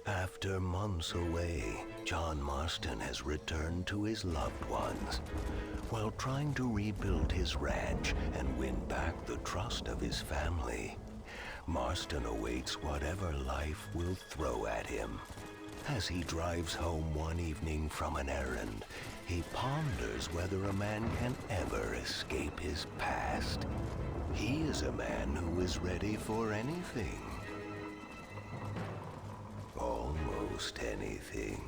After months away, John Marston has returned to his loved ones. While trying to rebuild his ranch and win back the trust of his family, Marston awaits whatever life will throw at him. As he drives home one evening from an errand, he ponders whether a man can ever escape his past. He is a man who is ready for anything. Almost anything.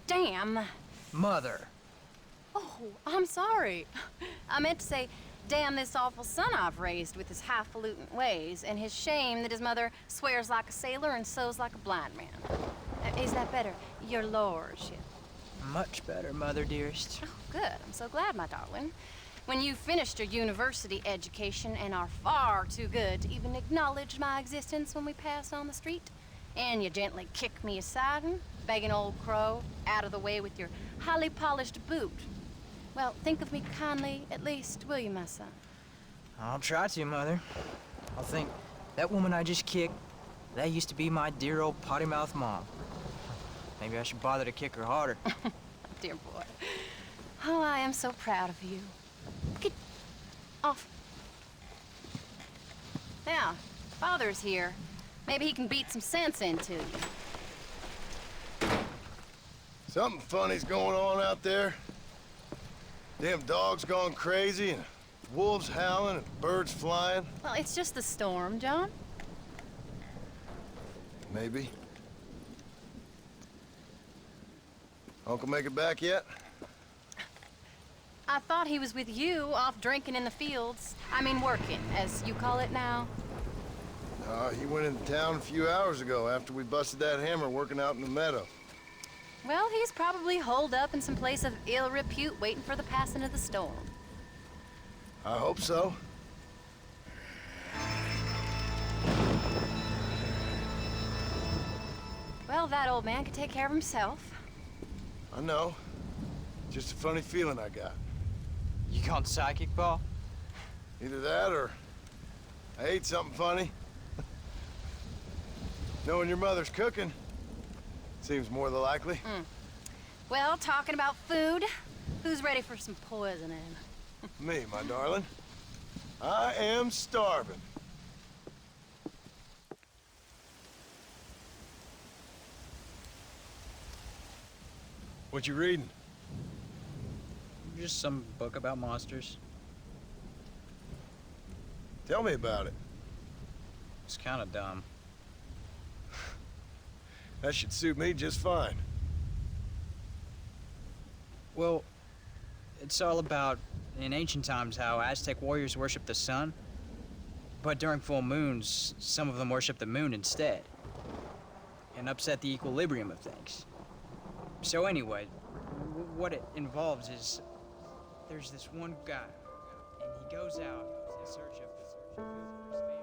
Damn. Mother. Oh, I'm sorry. I meant to say, damn this awful son I've raised with his highfalutin ways, and his shame that his mother swears like a sailor and sews like a blind man. Is that better, your lordship? Much better, Mother dearest. Oh, good. I'm so glad, my darling. When you've finished your university education and are far too good to even acknowledge my existence when we pass on the street, and you gently kick me aside and begging old crow out of the way with your highly polished boot. Well, think of me kindly, at least, will you, my son? I'll try to, Mother. I'll think, that woman I just kicked, that used to be my dear old potty-mouthed mom. Maybe I should bother to kick her harder. Dear boy. Oh, I am so proud of you. Get off. Now, Father's here. Maybe he can beat some sense into you. Something funny's going on out there. Damn dogs gone crazy, and wolves howling, and birds flying. Well, it's just the storm, John. Maybe. Uncle make it back yet? I thought he was with you, off drinking in the fields. I mean, working, as you call it now. He went into town a few hours ago after we busted that hammer working out in the meadow. Well, he's probably holed up in some place of ill repute waiting for the passing of the storm. I hope so. Well, that old man could take care of himself. I know. Just a funny feeling I got. You gone psychic, Paul? Either that or I ate something funny. Knowing your mother's cooking seems more than likely. Well, talking about food, who's ready for some poisoning? Me, my darling. I am starving. What you reading? Just some book about monsters. Tell me about it. It's kind of dumb. That should suit me just fine. Well, it's all about, in ancient times, how Aztec warriors worshiped the sun. But during full moons, some of them worshiped the moon instead. And upset the equilibrium of things. So anyway, what it involves is, there's this one guy, and he goes out in search of food for his family.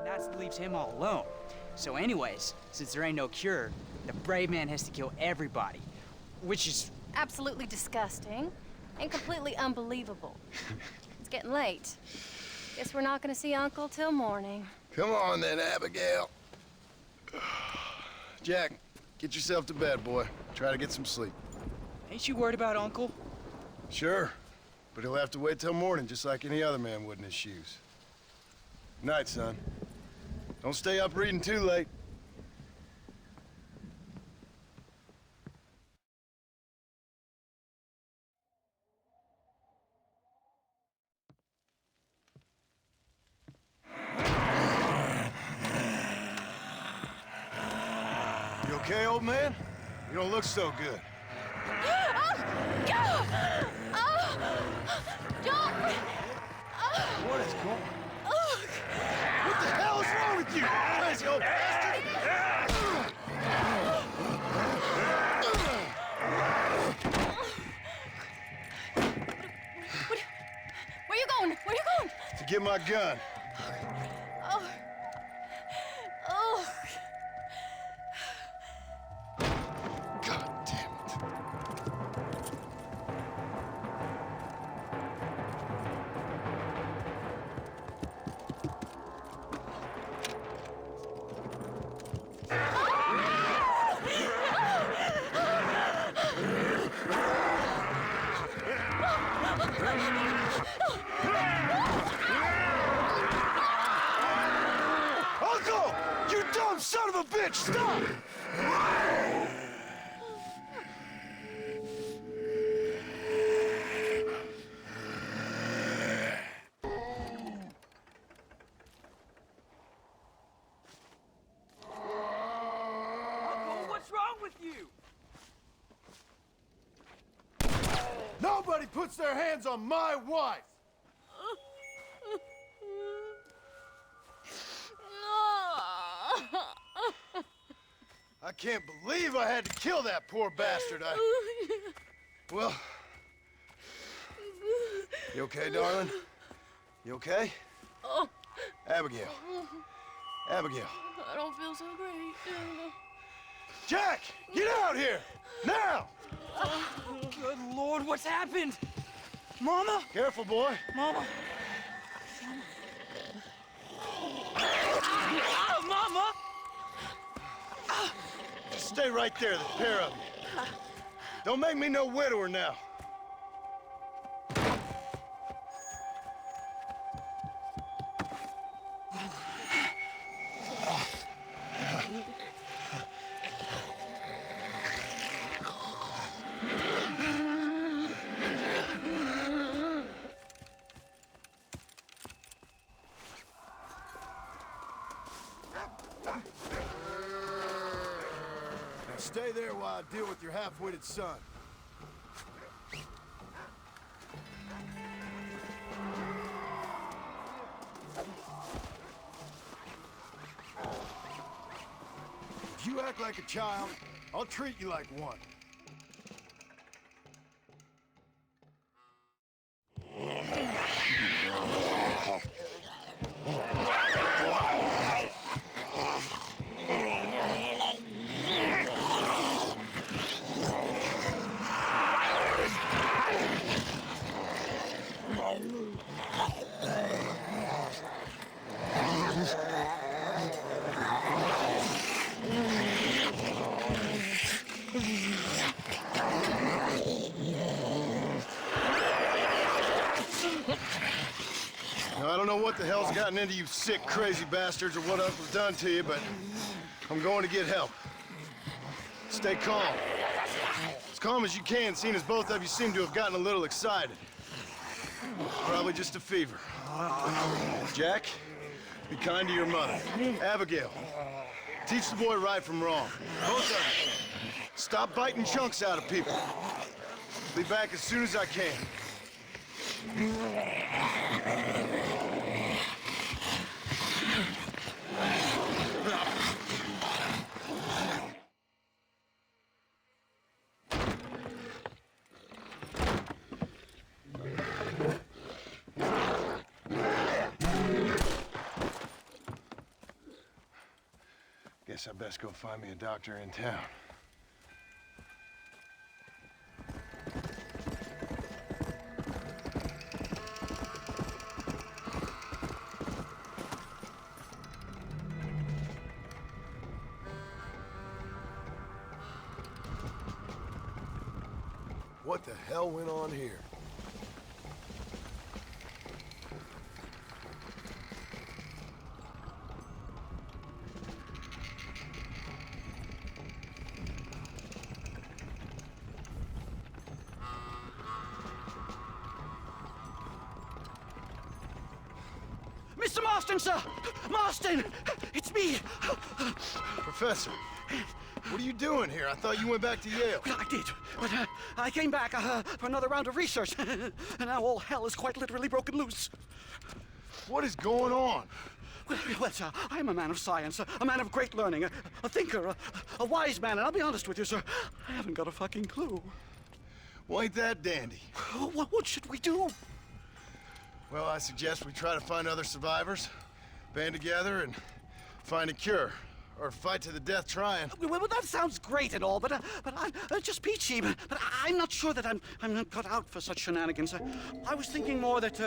That leaves him all alone. So anyways, since there ain't no cure, the brave man has to kill everybody, which is Absolutely disgusting and completely unbelievable. It's getting late. Guess we're not gonna see Uncle till morning. Come on then, Abigail. Jack, get yourself to bed, boy. Try to get some sleep. Ain't you worried about Uncle? Sure, but he'll have to wait till morning just like any other man would in his shoes. Night, son. Don't stay up reading too late. okay, old man? You don't look so good. What is going on? What the hell is wrong with you, crazy old bastard? Where you going? Where you going? To get my gun. Oh. Oh. God damn it. Uncle! You dumb son of a bitch! Stop! Uncle, what's wrong with you? Nobody puts their hands on my wife! I can't believe I had to kill that poor bastard. Well... You okay, darling? You okay? Oh, Abigail. Abigail. I don't feel so great. Jack! Get out here! Now! Good Lord, what's happened? Mama? Careful, boy. Mama? Mama! Just stay right there, the pair of you. Don't make me no widower now. Now stay there while I deal with your half-witted son. If you act like a child, I'll treat you like one. Now, I don't know what the hell's gotten into you sick, crazy bastards or what Uncle's done to you, but I'm going to get help. Stay calm. As calm as you can, seeing as both of you seem to have gotten a little excited. Probably just a fever. Jack, be kind to your mother. Abigail, teach the boy right from wrong. Both of you, stop biting chunks out of people. Be back as soon as I can. Guess I best go find me a doctor in town. What the hell went on here? Mr. Marston, sir! Marston! It's me! Professor, What are you doing here? I thought you went back to Yale. Well, I did, but I came back for another round of research, and now all hell is quite literally broken loose. What is going on? Well, sir, I'm a man of science, a man of great learning, a thinker, a wise man, and I'll be honest with you, sir, I haven't got a fucking clue. Well, ain't that dandy? What should we do? Well, I suggest we try to find other survivors, band together, and find a cure. Or fight to the death trying. Well, that sounds great and all, but I'm just peachy. But I'm not sure that I'm not cut out for such shenanigans. I was thinking more that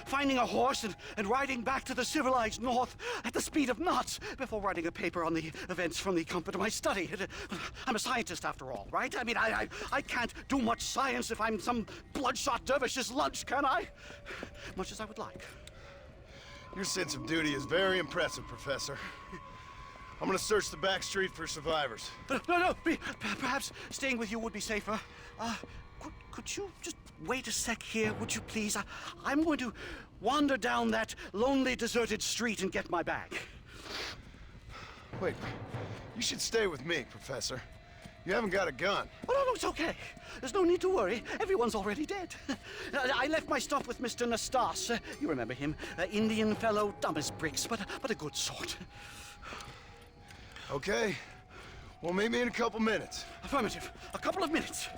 finding a horse and riding back to the civilized north at the speed of knots before writing a paper on the events from the comfort of my study. I'm a scientist after all, right? I mean, I can't do much science if I'm some bloodshot dervish's lunch, can I? Much as I would like. Your sense of duty is very impressive, Professor. I'm gonna search the back street for survivors. No, perhaps staying with you would be safer. Could you just wait a sec here, would you please? I'm going to wander down that lonely, deserted street and get my bag. Wait, you should stay with me, Professor. You haven't got a gun. Oh, no, it's okay. There's no need to worry. Everyone's already dead. I left my stuff with Mr. Nastas. You remember him. Indian fellow, dumb as bricks, but a good sort. Okay. Well, meet me in a couple minutes. Affirmative. A couple of minutes.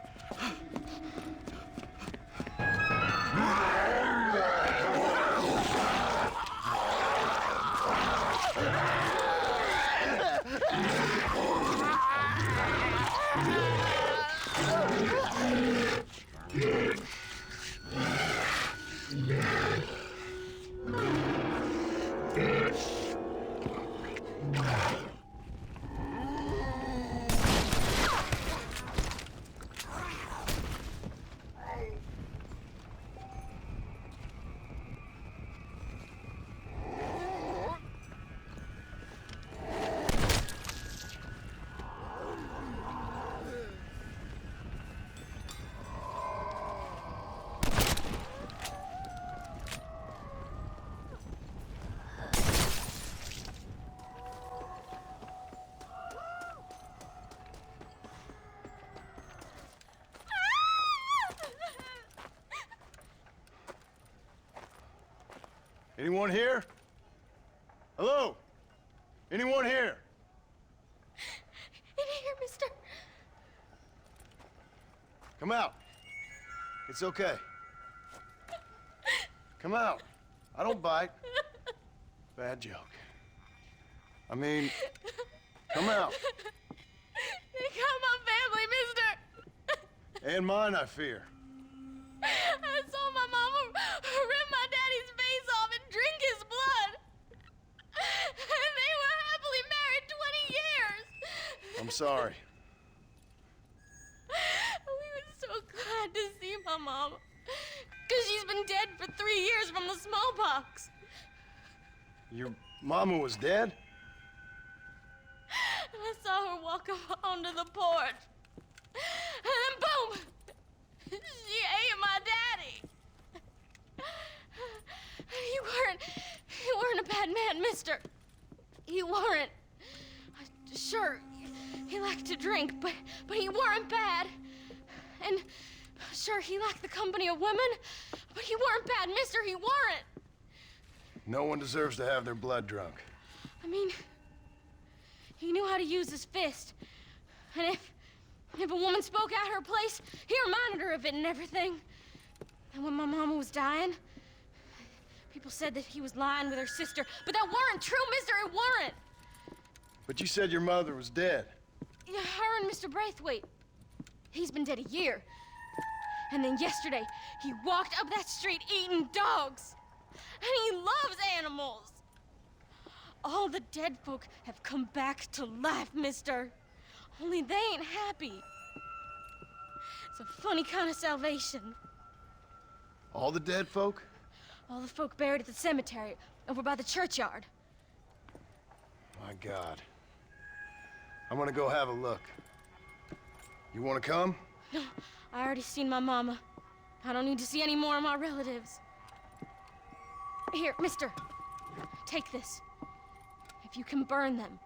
Anyone here? Hello? Anyone here? In here, mister. Come out. It's okay. Come out. I don't bite. Bad joke. I mean, come out. They got my family, mister. And mine, I fear. I saw my mama rip my daddy's face off and drink his blood. And they were happily married 20 years. I'm sorry. We were so glad to see my mama. Because she's been dead for 3 years from the smallpox. Your mama was dead? And I saw her walk up onto the porch. And then boom! She ate my daddy. You weren't a bad man, mister. You weren't. Sure, he liked to drink, but he weren't bad. And sure, he liked the company of women, but he weren't bad, mister, he weren't. No one deserves to have their blood drunk. I mean, he knew how to use his fist. And if a woman spoke out her place, he reminded her of it and everything. And when my mama was dying, people said that he was lying with her sister, but that weren't true, mister, it weren't. But you said your mother was dead. Yeah, her and Mr. Braithwaite. He's been dead a year. And then yesterday, he walked up that street eating dogs. And he loves animals. All the dead folk have come back to life, mister. Only they ain't happy. It's a funny kind of salvation. All the dead folk? All the folk buried at the cemetery over by the churchyard. My God. I'm gonna go have a look. You wanna come? No, I already seen my mama. I don't need to see any more of my relatives. Here, mister, take this. If you can burn them,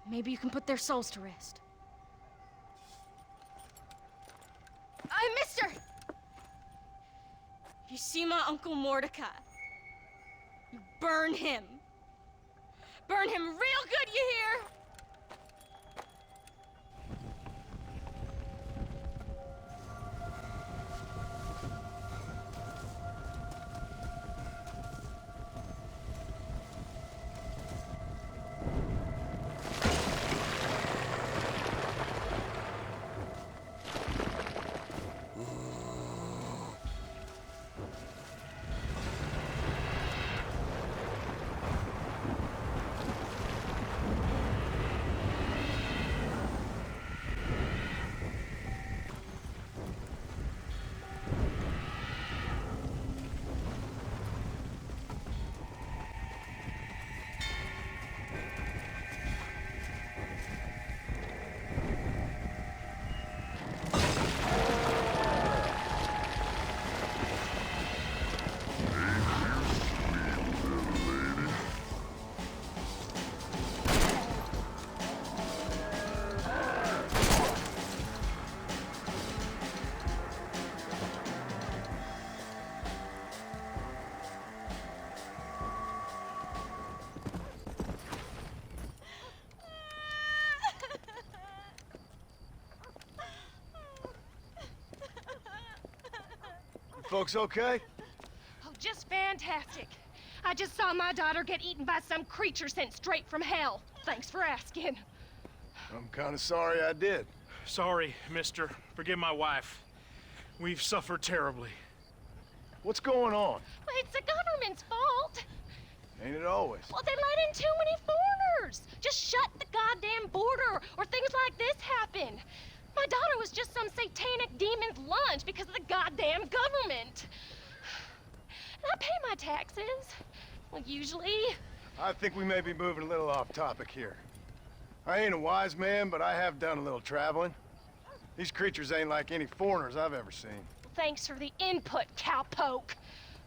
Maybe you can put their souls to rest. Mister! You see my Uncle Mordecai? You burn him. Burn him real good, you hear? Folks okay? Oh, just fantastic. I just saw my daughter get eaten by some creature sent straight from hell. Thanks for asking. I'm kind of sorry I did. Sorry, mister. Forgive my wife. We've suffered terribly. What's going on? Well, it's the government's fault. Ain't it always? Well, they let in too many foreigners. Just shut the goddamn border, or things like this happen. My daughter was just some satanic demon's lunch because of the goddamn government. And I pay my taxes. Well, usually. I think we may be moving a little off topic here. I ain't a wise man, but I have done a little traveling. These creatures ain't like any foreigners I've ever seen. Thanks for the input, cowpoke.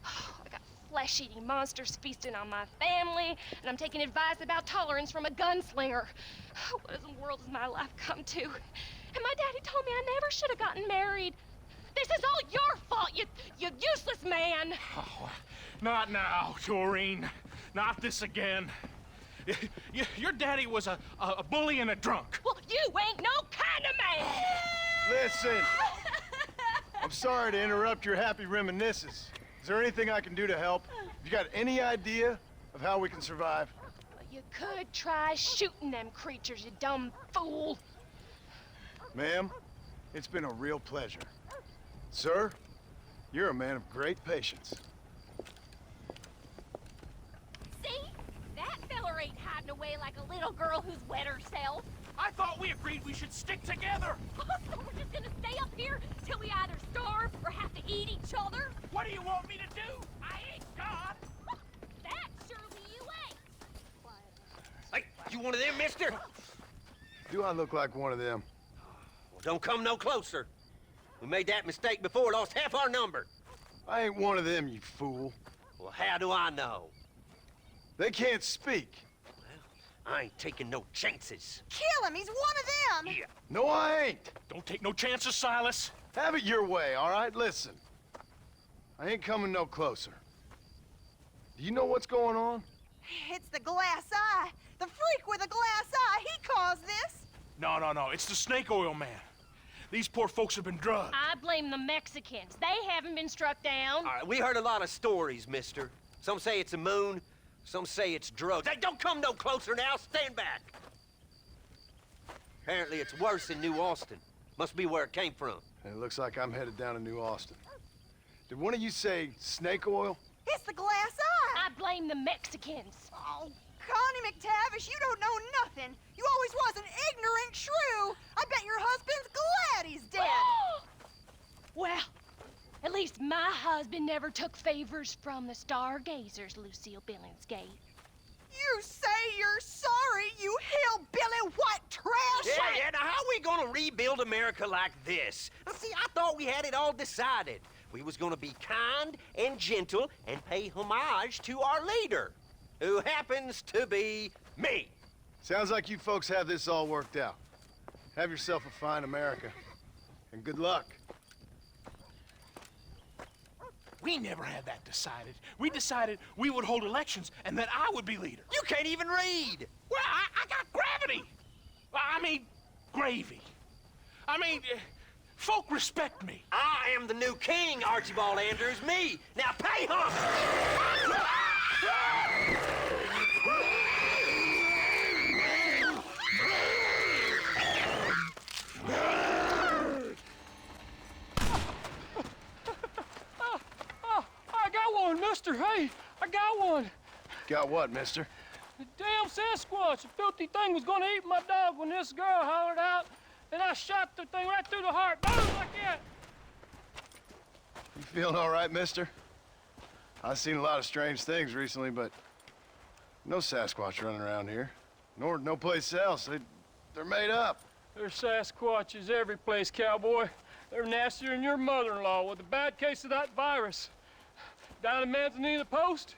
I got flesh-eating monsters feasting on my family, and I'm taking advice about tolerance from a gunslinger. What in the world has my life come to? And my daddy told me I never should have gotten married. This is all your fault, you useless man. Oh, not now, Doreen. Not this again. Your daddy was a bully and a drunk. Well, you ain't no kind of man. Listen, I'm sorry to interrupt your happy reminiscences. Is there anything I can do to help? You got any idea of how we can survive? Well, you could try shooting them creatures, you dumb fool. Ma'am, it's been a real pleasure. Sir, you're a man of great patience. See? That feller ain't hiding away like a little girl who's wet herself. I thought we agreed we should stick together. So we're just gonna stay up here till we either starve or have to eat each other? What do you want me to do? I ain't God. That surely you ain't. Hey, you one of them, mister? Do I look like one of them? Well, don't come no closer. We made that mistake before, lost half our number. I ain't one of them, you fool. Well, how do I know? They can't speak. Well, I ain't taking no chances. Kill him! He's one of them! Yeah. No, I ain't. Don't take no chances, Silas. Have it your way, all right? Listen. I ain't coming no closer. Do you know what's going on? It's the glass eye. The freak with the glass eye. He caused this. No. It's the snake oil man. These poor folks have been drugged. I blame the Mexicans. They haven't been struck down. All right, we heard a lot of stories, mister. Some say it's a moon, some say it's drugs. Hey, don't come no closer now. Stand back. Apparently it's worse in New Austin. Must be where it came from. It looks like I'm headed down to New Austin. Did one of you say snake oil? It's the glass eye. I blame the Mexicans. Oh, Connie McTavish, you don't know nothing. You always was an ignorant shrew. I bet your husband's glad he's dead. Well, at least my husband never took favors from the stargazers, Lucille Billingsgate. You say you're sorry, you hillbilly white trash! Yeah, now how we gonna rebuild America like this? Now, see, I thought we had it all decided. We was gonna be kind and gentle and pay homage to our leader, who happens to be me. Sounds like you folks have this all worked out. Have yourself a fine America. And good luck. We never had that decided. We decided we would hold elections and that I would be leader. You can't even read! Well, I got gravity. I mean, gravy. I mean, folk respect me. I am the new king, Archibald Andrews, me! Now pay homage! I got one, mister. Hey, I got one. Got what, mister? The damn Sasquatch, the filthy thing was gonna eat my dog when this girl hollered out, and I shot the thing right through the heart. Boom, like that. You feeling all right, mister? I've seen a lot of strange things recently, but no Sasquatch running around here. Nor no place else. They're made up. There's Sasquatches every place, cowboy. They're nastier than your mother-in-law with a bad case of that virus. Down in Manzanita Post,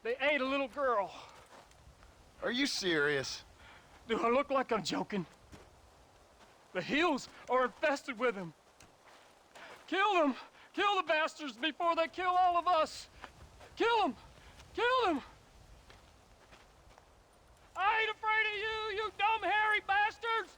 they ate a little girl. Are you serious? Do I look like I'm joking? The hills are infested with them. Kill them! Kill the bastards before they kill all of us! Kill them! Kill them! I ain't afraid of you, you dumb hairy bastards!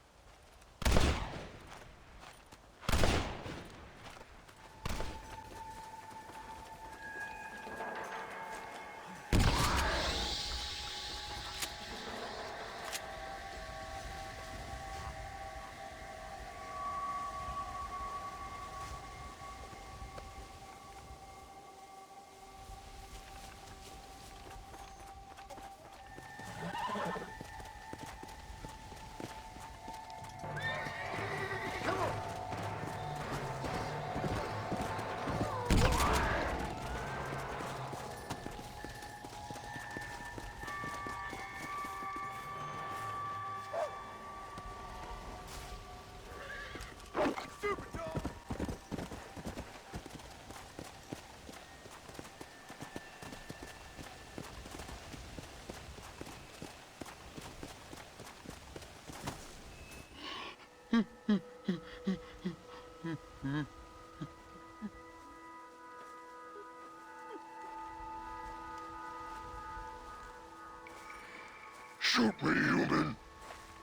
Shoot me, human!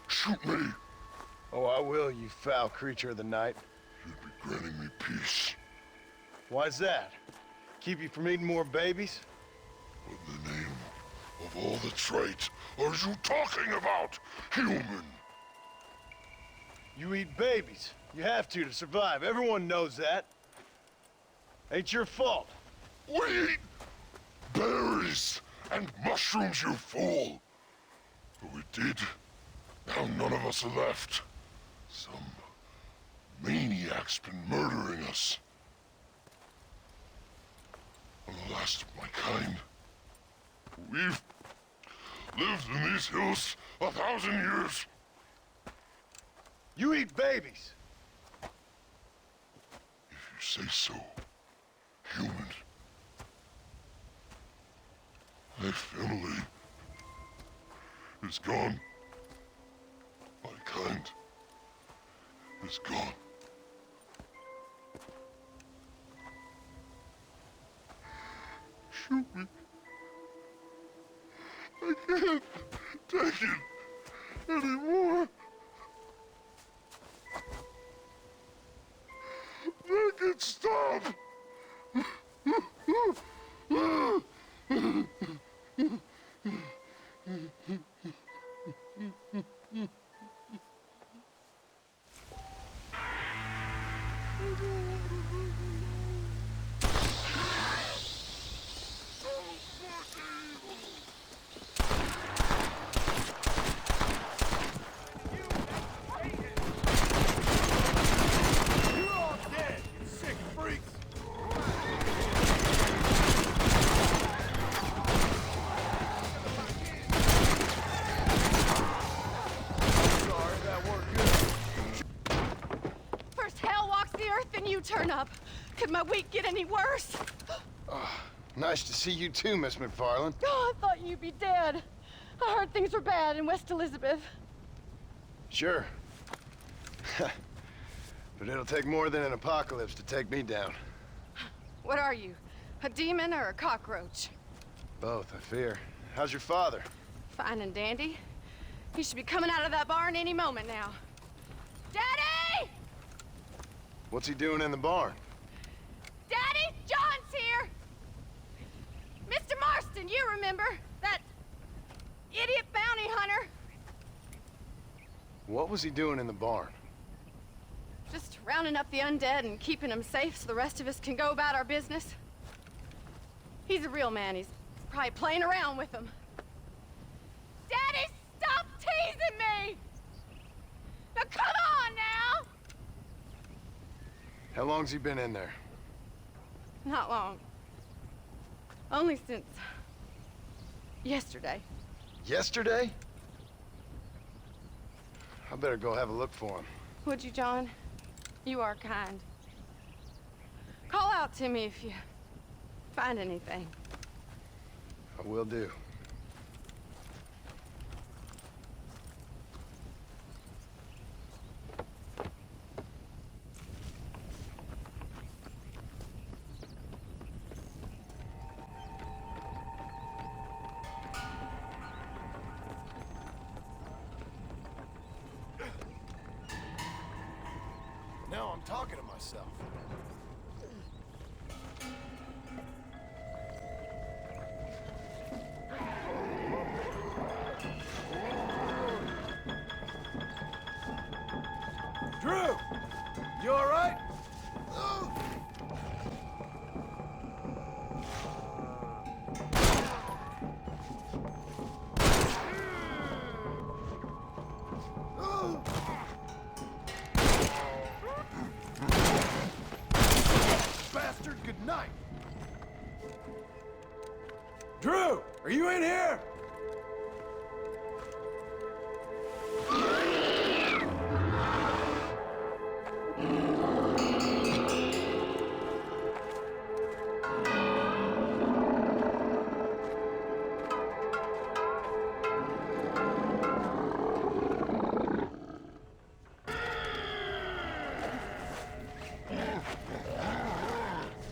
Shoot me! Oh, I will, you foul creature of the night. You'd be granting me peace. Why's that? Keep you from eating more babies? What in the name of all that's right are you talking about, human? You eat babies. You have to survive. Everyone knows that. Ain't your fault. We eat berries and mushrooms, you fool! But we did. Now none of us are left. Some maniac's been murdering us. I'm the last of my kind. We've lived in these hills 1,000 years. You eat babies. If you say so, human. My family is gone. My kind is gone. Shoot me. I can't take it anymore. Make it stop. Turn up. Could my week get any worse? Nice to see you too, Miss McFarland. Oh, I thought you'd be dead. I heard things were bad in West Elizabeth. Sure. But it'll take more than an apocalypse to take me down. What are you? A demon or a cockroach? Both, I fear. How's your father? Fine and dandy. He should be coming out of that barn any moment now. Daddy! What's he doing in the barn? Daddy, John's here! Mr. Marston, you remember? That idiot bounty hunter. What was he doing in the barn? Just rounding up the undead and keeping them safe so the rest of us can go about our business. He's a real man. He's probably playing around with them. Daddy, stop teasing me! Now come on now! How long's he been in there? Not long. Only since yesterday. Yesterday? I better go have a look for him. Would you, John? You are kind. Call out to me if you find anything. I will do. Now I'm talking to myself. Drew! You all right? Bastard, good night. Drew, are you in here?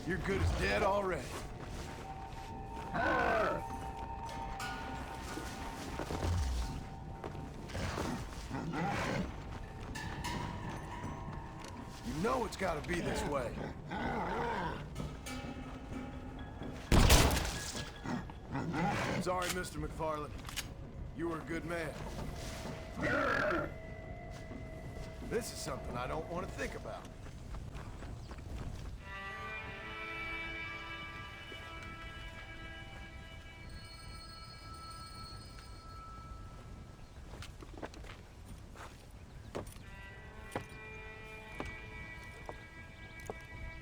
You're good as dead already. You know it's gotta be this way. Sorry, Mr. McFarland. You were a good man. This is something I don't want to think about.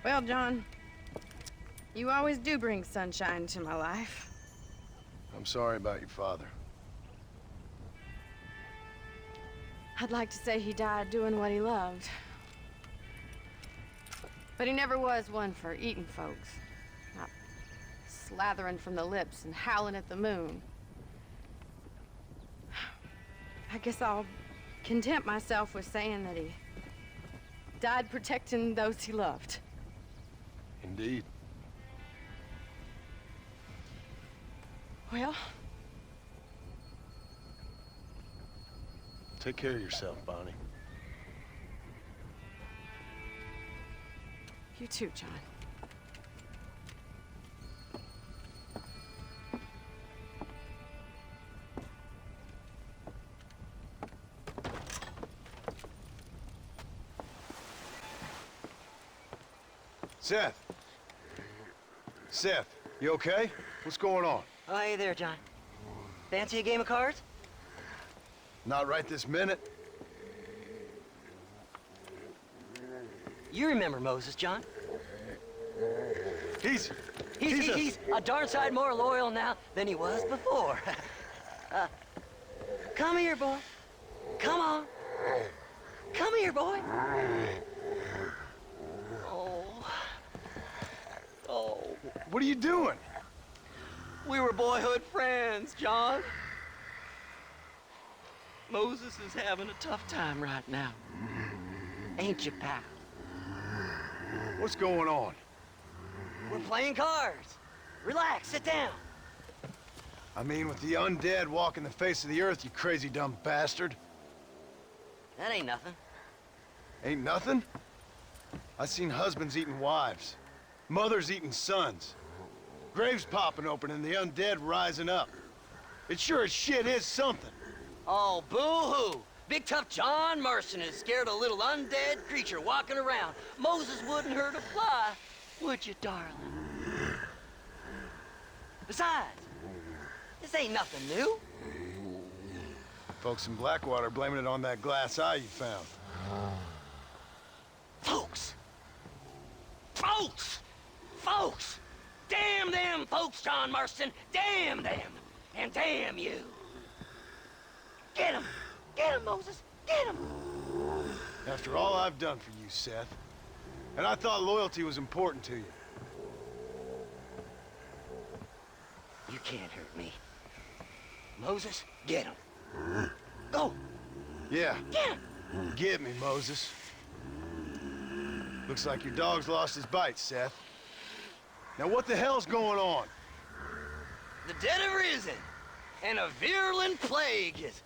Well, John, you always do bring sunshine to my life. I'm sorry about your father. I'd like to say he died doing what he loved. But he never was one for eating folks. Not slathering from the lips and howling at the moon. I guess I'll content myself with saying that he died protecting those he loved. Indeed. Well, take care of yourself, Bonnie. you too, John. Seth. Seth, you okay? What's going on? Oh, hey there, John. Fancy a game of cards? Not right this minute. You remember Moses, John? He's a darn sight more loyal now than he was before. Come here, boy. Come on. Come here, boy. What are you doing? We were boyhood friends, John. Moses is having a tough time right now. Ain't you, pal? What's going on? We're playing cards. Relax, sit down. I mean, with the undead walking the face of the earth, you crazy dumb bastard. That ain't nothing. Ain't nothing? I seen husbands eating wives, mothers eating sons, graves popping open and the undead rising up. It sure as shit is something. Oh, boo-hoo. Big tough John Marston is scared a little undead creature walking around. Moses wouldn't hurt a fly, would you, darling? Besides, this ain't nothing new. Folks in Blackwater blaming it on that glass eye you found. Folks! Folks! Folks! Damn them folks, John Marston! Damn them! And damn you! Get him! Get him, Moses! Get him! After all I've done for you, Seth. And I thought loyalty was important to you. You can't hurt me. Moses, get him. Go! Yeah. Get him! Get me, Moses. Looks like your dog's lost his bite, Seth. Now what the hell's going on? The dead have risen, and a virulent plague is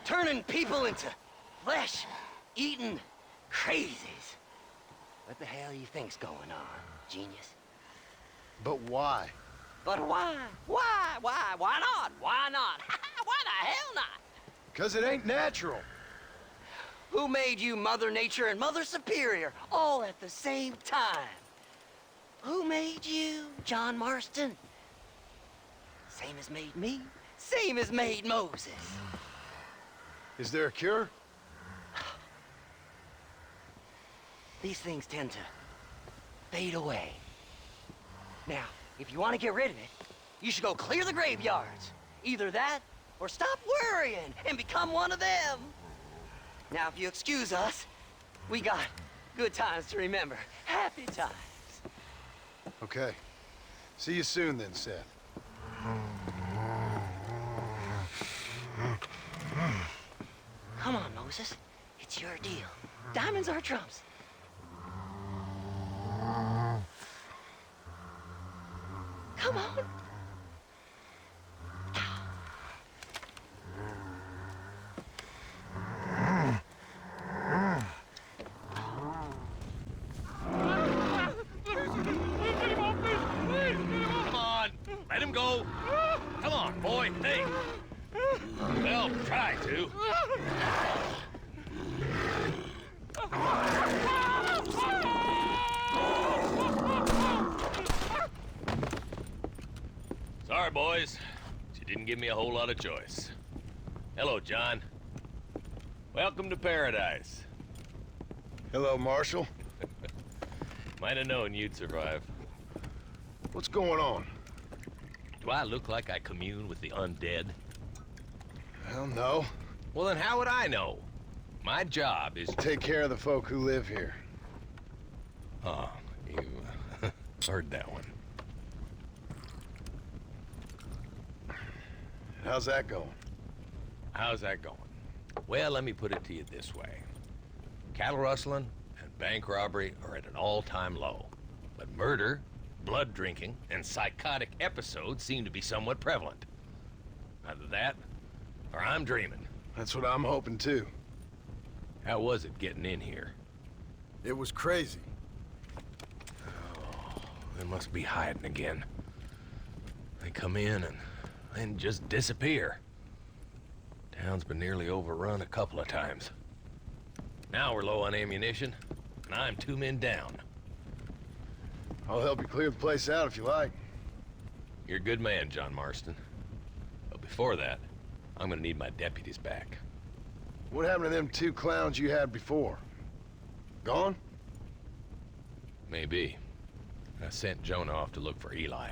turning people into flesh-eating crazies. What the hell you think's going on, genius? But why? But why? Why not? Why not? Why the hell not? 'Cause it ain't natural. Who made you Mother Nature and Mother Superior all at the same time? Who made you, John Marston? Same as made me, same as made Moses. Is there a cure? These things tend to fade away. Now, if you want to get rid of it, you should go clear the graveyards. Either that, or stop worrying and become one of them. Now, if you excuse us, we got good times to remember. Happy times. Okay. See you soon then, Seth. Come on, Moses. It's your deal. Diamonds are trumps. Come on. Come on, let him go. Come on, boy. Hey. Well, try to. Sorry, boys. She didn't give me a whole lot of choice. Hello, John. Welcome to paradise. Hello, Marshal. Might have known you'd survive. What's going on? Do I look like I commune with the undead? Hell no. Well, then how would I know? My job is... Take care of the folk who live here. Oh, you heard that one. How's that going? How's that going? Well, let me put it to you this way. Cattle rustling and bank robbery are at an all-time low. But murder, blood drinking, and psychotic episodes seem to be somewhat prevalent. Either that, or I'm dreaming. That's what I'm hoping too. How was it getting in here? It was crazy. Oh, they must be hiding again. They come in and then just disappear. Town's been nearly overrun a couple of times. Now we're low on ammunition, and I'm 2 men down. I'll help you clear the place out if you like. You're a good man, John Marston. But before that, I'm gonna need my deputies back. What happened to them 2 clowns you had before? Gone? Maybe. I sent Jonah off to look for Eli.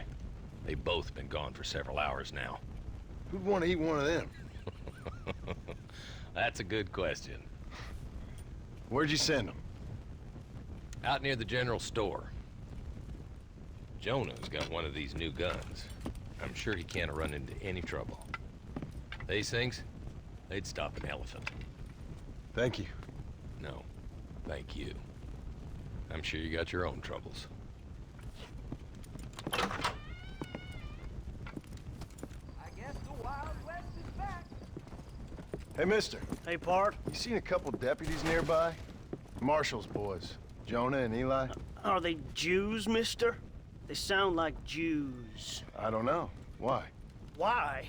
They've both been gone for several hours now. Who'd want to eat one of them? That's a good question. Where'd you send them? Out near the general store. Jonah's got one of these new guns. I'm sure he can't run into any trouble. These things, they'd stop an elephant. Thank you. No, thank you. I'm sure you got your own troubles. I guess the Wild West is back. Hey, mister. Hey, Part. You seen a couple deputies nearby? Marshall's boys, Jonah and Eli. Are they Jews, mister? They sound like Jews. I don't know. Why? Why?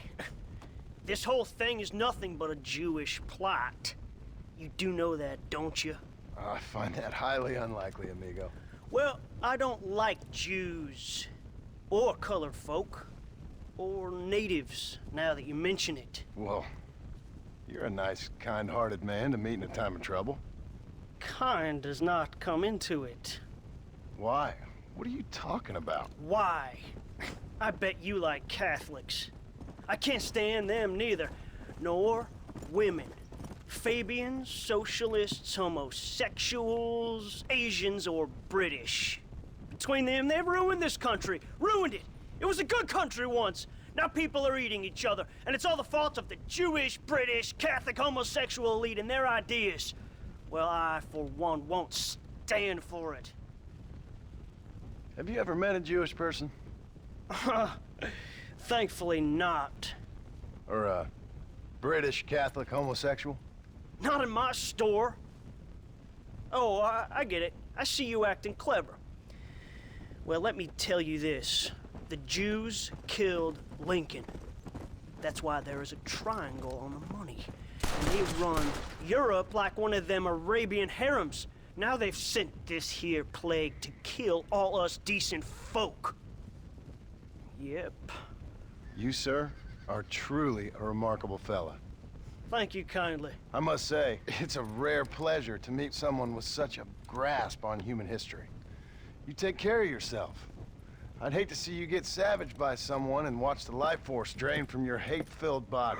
This whole thing is nothing but a Jewish plot. You do know that, don't you? I find that highly unlikely, amigo. Well, I don't like Jews. Or colored folk. Or natives, now that you mention it. Well, you're a nice, kind-hearted man to meet in a time of trouble. Kind does not come into it. Why? What are you talking about? Why? I bet you like Catholics. I can't stand them neither. Nor women. Fabians, socialists, homosexuals, Asians, or British. Between them, they've ruined this country. Ruined it. It was a good country once. Now people are eating each other, and it's all the fault of the Jewish, British, Catholic, homosexual elite and their ideas. Well, I, for one, won't stand for it. Have you ever met a Jewish person? Thankfully not. Or a British Catholic homosexual? Not in my store. Oh, I get it. I see you acting clever. Well, let me tell you this. The Jews killed Lincoln. That's why there is a triangle on the money. And they run Europe like one of them Arabian harems. Now they've sent this here plague to kill all us decent folk. Yep. You, sir, are truly a remarkable fella. Thank you kindly. I must say, it's a rare pleasure to meet someone with such a grasp on human history. You take care of yourself. I'd hate to see you get savaged by someone and watch the life force drain from your hate-filled body.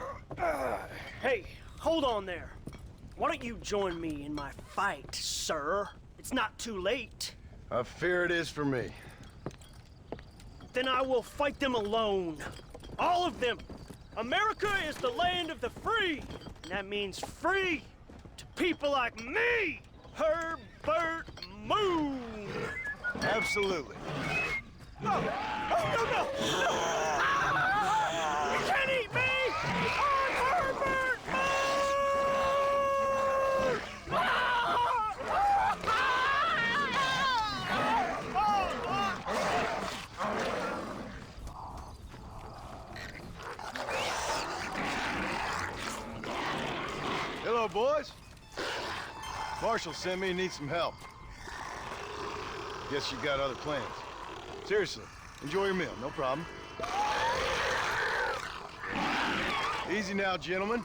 Hey, hold on there. Why don't you join me in my fight, sir? It's not too late. I fear it is for me. Then I will fight them alone. All of them. America is the land of the free. And that means free to people like me, Herbert Moon. Absolutely. No! Oh, no! You can't eat me! I'm Herbert Hello, boys. Marshall sent me and needs some help. Guess you got other plans. Seriously, enjoy your meal, no problem. Easy now, gentlemen.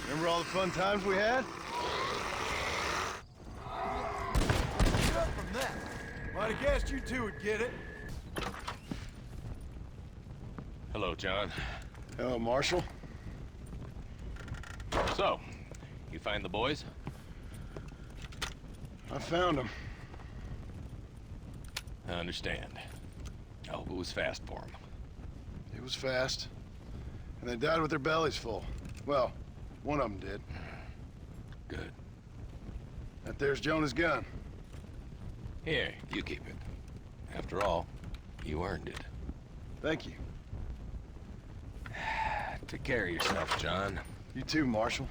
Remember all the fun times we had? Get up from that. Might have guessed you two would get it. Hello, John. Hello, Marshall. So, you find the boys? I found them. I understand. I hope it was fast for them. It was fast. And they died with their bellies full. Well, one of them did. Good. That there's Jonah's gun. Here, you keep it. After all, you earned it. Thank you. Take care of yourself, John. You too, Marshall.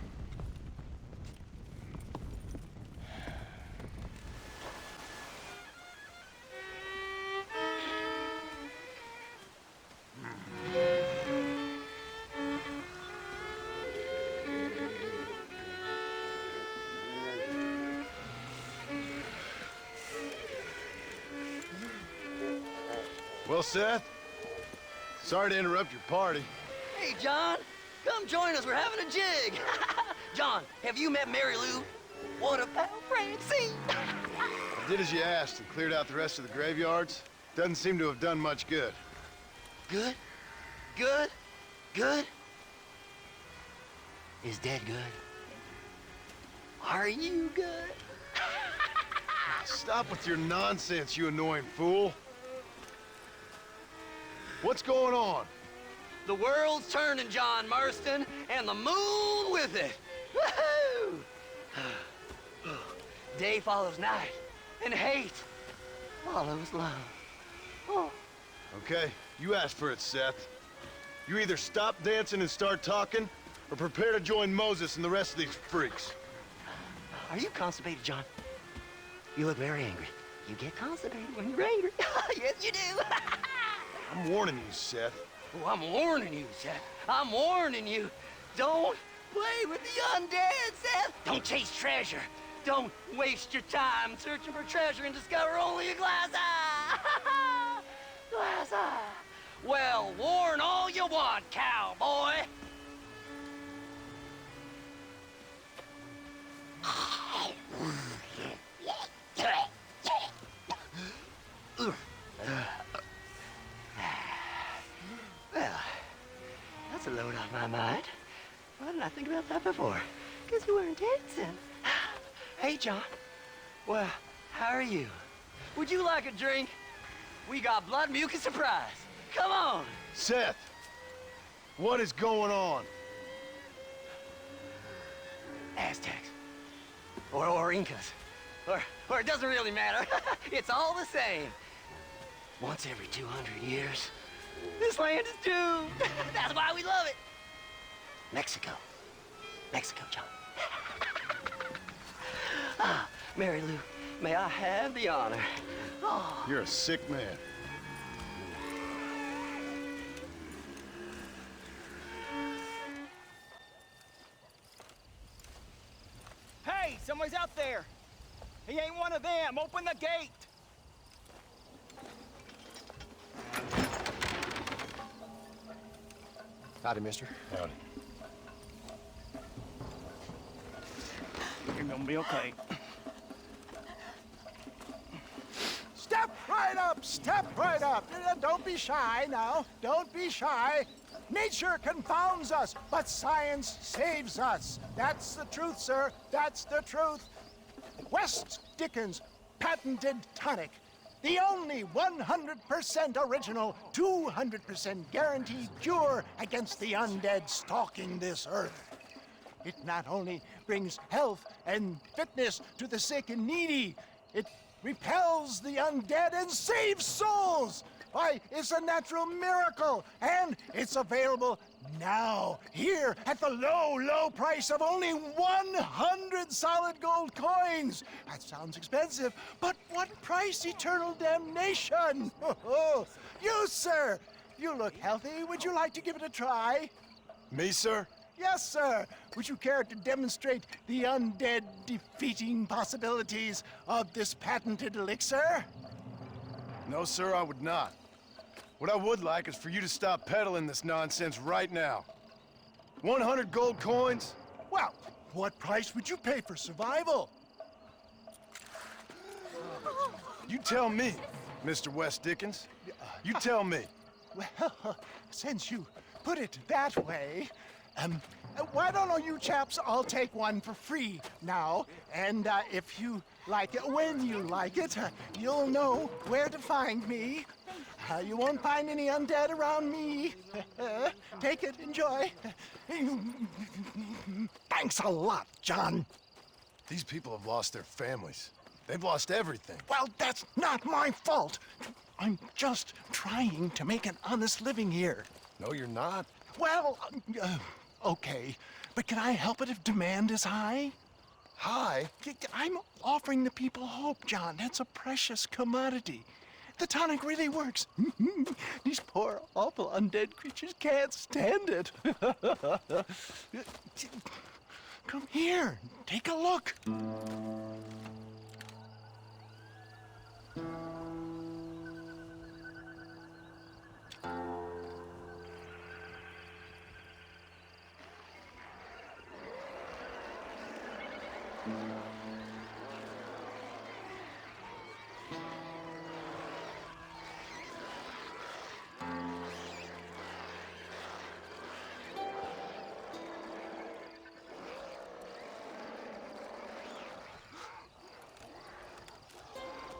Well, Seth, sorry to interrupt your party. Hey, John, come join us. We're having a jig. John, have you met Mary Lou? What about Francine? I did as you asked and cleared out the rest of the graveyards. Doesn't seem to have done much good. Good? Good? Good? Is Dad good? Are you good? Stop with your nonsense, you annoying fool. What's going on? The world's turning, John Marston, and the moon with it. Woohoo! Day follows night, and hate follows love. Oh. Okay, you asked for it, Seth. You either stop dancing and start talking, or prepare to join Moses and the rest of these freaks. Are you constipated, John? You look very angry. You get constipated when you're angry. Yes, you do. I'm warning you, Seth. Oh, I'm warning you, Seth. I'm warning you. Don't play with the undead, Seth. Don't chase treasure. Don't waste your time searching for treasure and discover only a glass eye. Glass eye. Well, warn all you want, cowboy. Well, that's a load off my mind. Why didn't I think about that before? Because you weren't dancing. Hey, John. Well, how are you? Would you like a drink? We got blood mucus surprise. Come on. Seth, what is going on? Aztecs. Or Incas. Or it doesn't really matter. It's all the same. Once every 200 years, this land is doomed. That's why we love it. Mexico. Mexico, John. Ah, Mary Lou, may I have the honor? Oh. You're a sick man. Hey, somebody's out there. He ain't one of them. Open the gate. Howdy, mister. Howdy. You're gonna be okay. Step right up, step right up. Don't be shy now, don't be shy. Nature confounds us, but science saves us. That's the truth, sir, that's the truth. West Dickens' patented tonic. The only 100% original, 200% guaranteed cure against the undead stalking this earth. It not only brings health and fitness to the sick and needy, it repels the undead and saves souls. Why, it's a natural miracle, and it's available now, here, at the low, low price of only 100 solid gold coins. That sounds expensive, but what price? Eternal damnation. You, sir, you look healthy. Would you like to give it a try? Me, sir? Yes, sir. Would you care to demonstrate the undead defeating possibilities of this patented elixir? No, sir, I would not. What I would like is for you to stop peddling this nonsense right now. 100 gold coins? Well, what price would you pay for survival? You tell me, Mr. West Dickens. You tell me. Well, since you put it that way, why don't all you chaps all take one for free now? And if you like it, when you like it, you'll know where to find me. You won't find any undead around me. Take it, enjoy. Thanks a lot, John. These people have lost their families. They've lost everything. Well, that's not my fault. I'm just trying to make an honest living here. No, you're not. Well, okay. But can I help it if demand is high? High? I'm offering the people hope, John. That's a precious commodity. The tonic really works. These poor, awful undead creatures can't stand it. Come here. Take a look.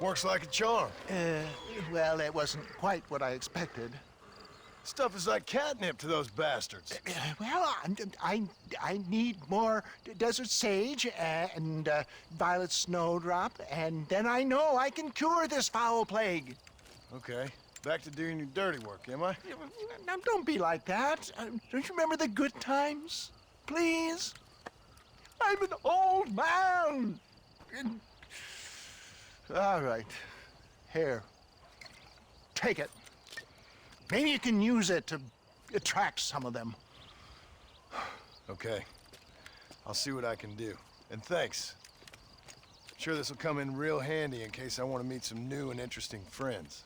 Works like a charm. Well, it wasn't quite what I expected. Stuff is like catnip to those bastards. Well, I need more desert sage and violet snowdrop, and then I know I can cure this foul plague. Okay, back to doing your dirty work, am I? Now, don't be like that. Don't you remember the good times? Please? I'm an old man. All right. Here. Take it. Maybe you can use it to attract some of them. Okay. I'll see what I can do. And thanks. I'm sure this will come in real handy in case I want to meet some new and interesting friends.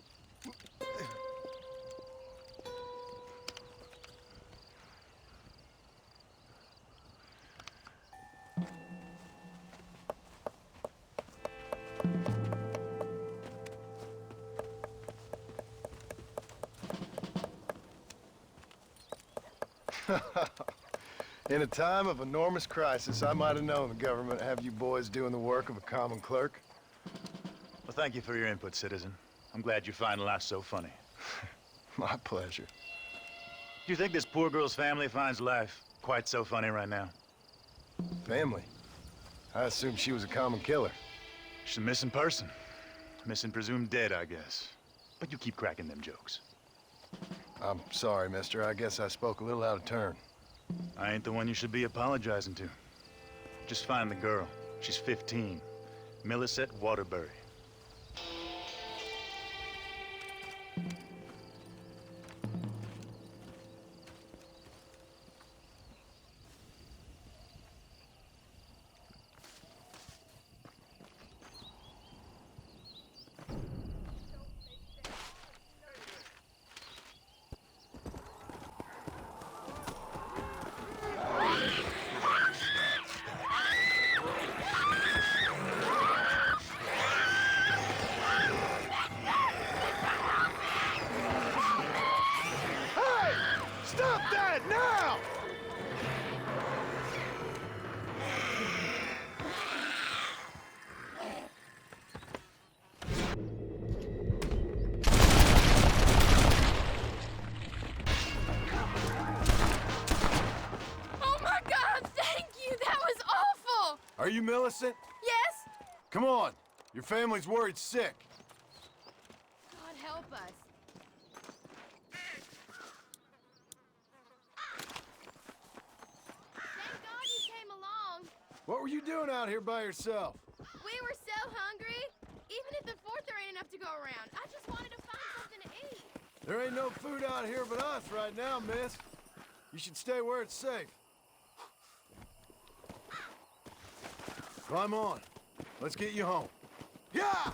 In a time of enormous crisis, I might have known the government would have you boys doing the work of a common clerk. Well, thank you for your input, citizen. I'm glad you find life so funny. My pleasure. Do you think this poor girl's family finds life quite so funny right now? Family? I assumed she was a common killer. She's a missing person. Missing presumed dead, I guess. But you keep cracking them jokes. I'm sorry, mister. I guess I spoke a little out of turn. I ain't the one you should be apologizing to. Just find the girl. She's 15. Millicent Waterbury. Stop that now! Oh my God, thank you! That was awful! Are you Millicent? Yes? Come on. Your family's worried sick. God help us. Thank God you came along. What were you doing out here by yourself? We were so hungry. Even at the fort, there ain't enough to go around. I just wanted to find something to eat. There ain't no food out here but us right now, miss. You should stay where it's safe. Climb on. Let's get you home. Yeah!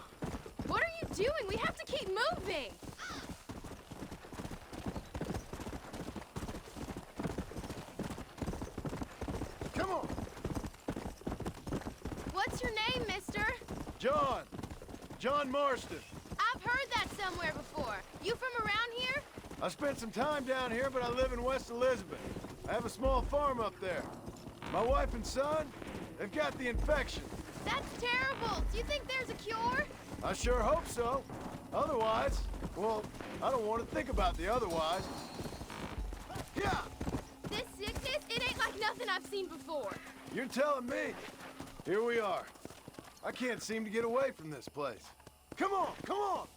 What are you doing? We have to keep moving. Come on. What's your name, mister? John. John Marston. I've heard that somewhere before. You from around here? I spent some time down here, but I live in West Elizabeth. I have a small farm up there. My wife and son, they've got the infection. That's terrible. Do you think there's a cure? I sure hope so. Otherwise, well, I don't want to think about the otherwise. Yeah! This sickness, it ain't like nothing I've seen before. You're telling me. Here we are. I can't seem to get away from this place. Come on, come on!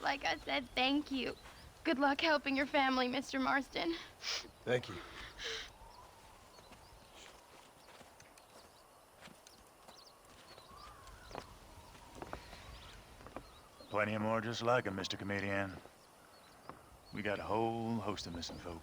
Like I said, thank you. Good luck helping your family, Mr. Marston. Thank you. Plenty more just like him, Mr. Comedian. We got a whole host of missing folk.